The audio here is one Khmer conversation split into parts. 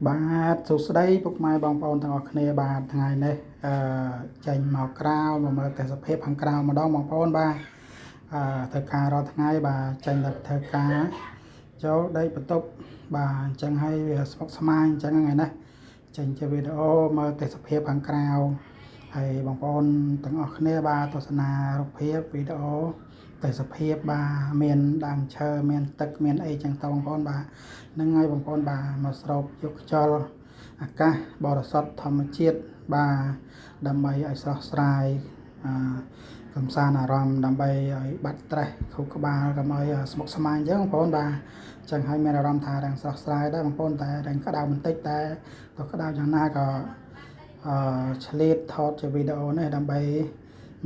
បាទសួស្តីពុកម៉ែបងប្អូនទាំងអស់គ្នាបាទថ្ងៃនេះចេញមកក្រៅមកមើលទេសភាពខាងក្រៅម្ដងបងប្អូនបាទធ្វើការរាល់ថ្ងៃបាទចេញទៅធ្វើការចូលដីបន្ទប់បាទអញ្ចឹងហើយវាស្មុគស្មាញអញ្ចឹងថ្ងៃនេះចេញជាវីដេអូមើលទេសភាពខាងក្រៅហើយបងប្អូនទាំងអស់គ្នាបាទទស្សនារូបភាពវីដេអូទេសភាពបាទមានដើមឈើមានទឹកមានអីចឹងទៅបងប្អូនបាទហ្នឹងហើយបងប្អូនបាទមកស្រូបយកខ្យល់អាកាសបរិសុទ្ធធម្មជាតិបាទដើម្បីឲ្យស្រស់ស្រាយកំសាន្តអារម្មណ៍ដើម្បីឲ្យបាត់ត្រេសខួរក្បាលកុំឲ្យស្មុគស្មាញអញ្ចឹងបងប្អូនបាទចឹងហើយមានអារម្មណ៍ថាđangស្រស់ស្រាយដែរបងប្អូនតែđangក្តៅបន្តិចតែក៏ក្តៅយ៉ាងណាក៏ឆ្លៀតថតជាវីដេអូនេះដើម្បី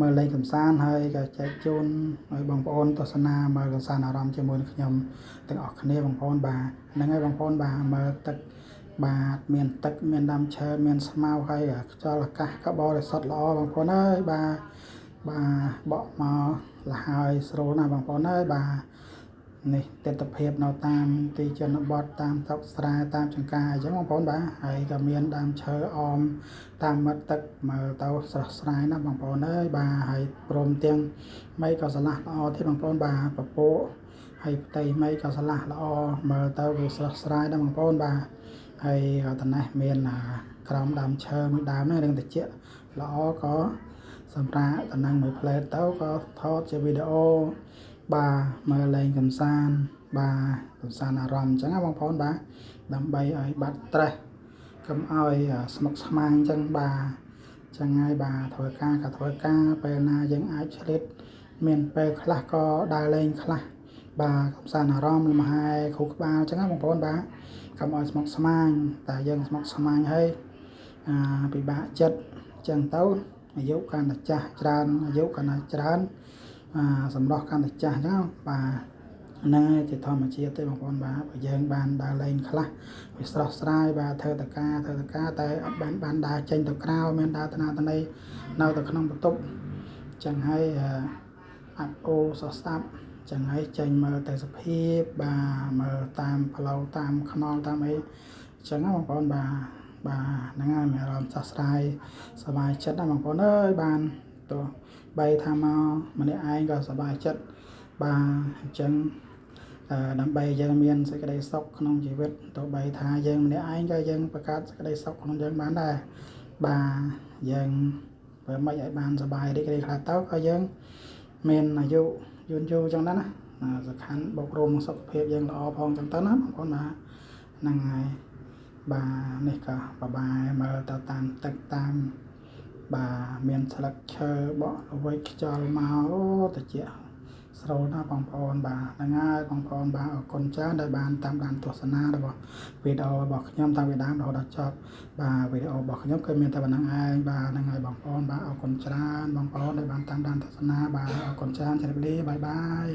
មើលលេងកំសាន្តហើយក៏ចែកជូនឲ្យបងប្អូនទស្សនាមើលកំសាន្តអារម្មណ៍ជាមួយនឹងខ្ញុំទាំងអស់គ្នាបងប្អូនបាទហ្នឹងហើយបងប្អូនបាទមើលទឹកបាទមានទឹកមានដើមឈើមានស្មៅហើយខ្យល់អាកាសក៏បរិសុទ្ធល្អបងប្អូនអើយបាទបកមកលហើយស្រួលណាស់បងប្អូនអើយបាទនេះទស្សនភាពនៅតាមទីជនបទតាមស្រុកស្រែតាមចង្ការអញ្ចឹងបងប្អូនបាទហើយក៏មានដើមឈើអមតាមមាត់ទឹកមើលទៅស្រស់ស្រាយណាស់បងប្អូនអើយបាទហើយព្រមទាំងមីក៏ស្រឡះល្អទៀតបងប្អូនបាទពពកហើយផ្ទៃមីក៏ស្រឡះល្អមើលទៅវាស្រស់ស្រាយដែរបងប្អូនបាទហើយតនេះមានក្រោមដើមឈើមួយដើមនេះរឿងតិចល្អក៏សម្រាប់តំណែងមួយផ្លែតទៅក៏ថតជាវីដេអូបាទមើលលេងកំសាន្តបាទកំសាន្តអារម្មណ៍អញ្ចឹងណាបងប្អូនបាទដើម្បីឲ្យបាត់ត្រេសកុំឲ្យស្មុគស្មាញអញ្ចឹងបាទចឹងហើយបាទធ្វើការក៏ធ្វើការពេលណាយើងអាចឆ្លៀតមានពេលខ្លះក៏ដើរលេងខ្លះបាទកំសាន្តអារម្មណ៍លំហែខួរក្បាលអញ្ចឹងណាបងប្អូនបាទកុំឲ្យស្មុគស្មាញតែយើងស្មុគស្មាញហើយពិបាកចិត្តអញ្ចឹងទៅអាយុកាន់តែចាស់ច្រើនអាយុកាន់តែច្រើនសម្រស់កាន់តែចាស់អញ្ចឹងបាទហ្នឹងហើយជាធម្មជាតិទេបងប្អូនបាទបើយើងបានដើរលេងខ្លះវាស្រស់ស្រាយបាទធ្វើតការតែអត់បានដើរចេញទៅក្រៅមានដើរតាណីនៅតែក្នុងបន្ទប់អញ្ចឹងហើយអាប់អូសស្ដាប់ចឹងហើយចេញមើលទេសភាពបាទមើលតាមផ្លូវតាមខ្នល់តាមអីចឹងណាបងប្អូនបាទហ្នឹងហើយមានអារម្មណ៍ស្រស់ស្រាយសប្បាយចិត្តណាបងប្អូនអើយបានទោះបីថាមកម្នាក់ឯងក៏សប្បាយចិត្តបាទអញ្ចឹងដើម្បីយើងមានសេចក្តីសុខក្នុងជីវិតទោះបីថាយើងម្នាក់ឯងក៏យើងបង្កើតសេចក្តីសុខក្នុងយើងបានដែរបាទយើងធ្វើម៉េចឲ្យបានសប្បាយរីករាយខ្លះទៅក៏យើងមានអាយុយូរចឹងដែរណាសំខាន់បូករួមសុខភាពយើងល្អផងចឹងទៅណាបងប្អូនបាទហ្នឹងហើយបាទនេះក៏បបាយមើលទៅតាមទឹកតាមបាទមានស្លឹកឈើបក់ល្វិចខ្យល់មកអូត្រជាក់ស្រូលណាស់បងប្អូនបាទហ្នឹងហើយបងប្អូនបាទអរគុណច្រើនដែលបានតាមដានទស្សនារបស់វីដេអូរបស់ខ្ញុំតាំងពីដើមរហូតដល់ចប់បាទវីដេអូរបស់ខ្ញុំគឺមានតែប៉ុណ្្នឹងឯងបាទហ្នឹងហើយបងប្អូនបាទអរគុណច្រើនបងប្អូនដែលបានតាមដានទស្សនាបាទអរគុណច្រើនជម្រាបលាបាយបាយ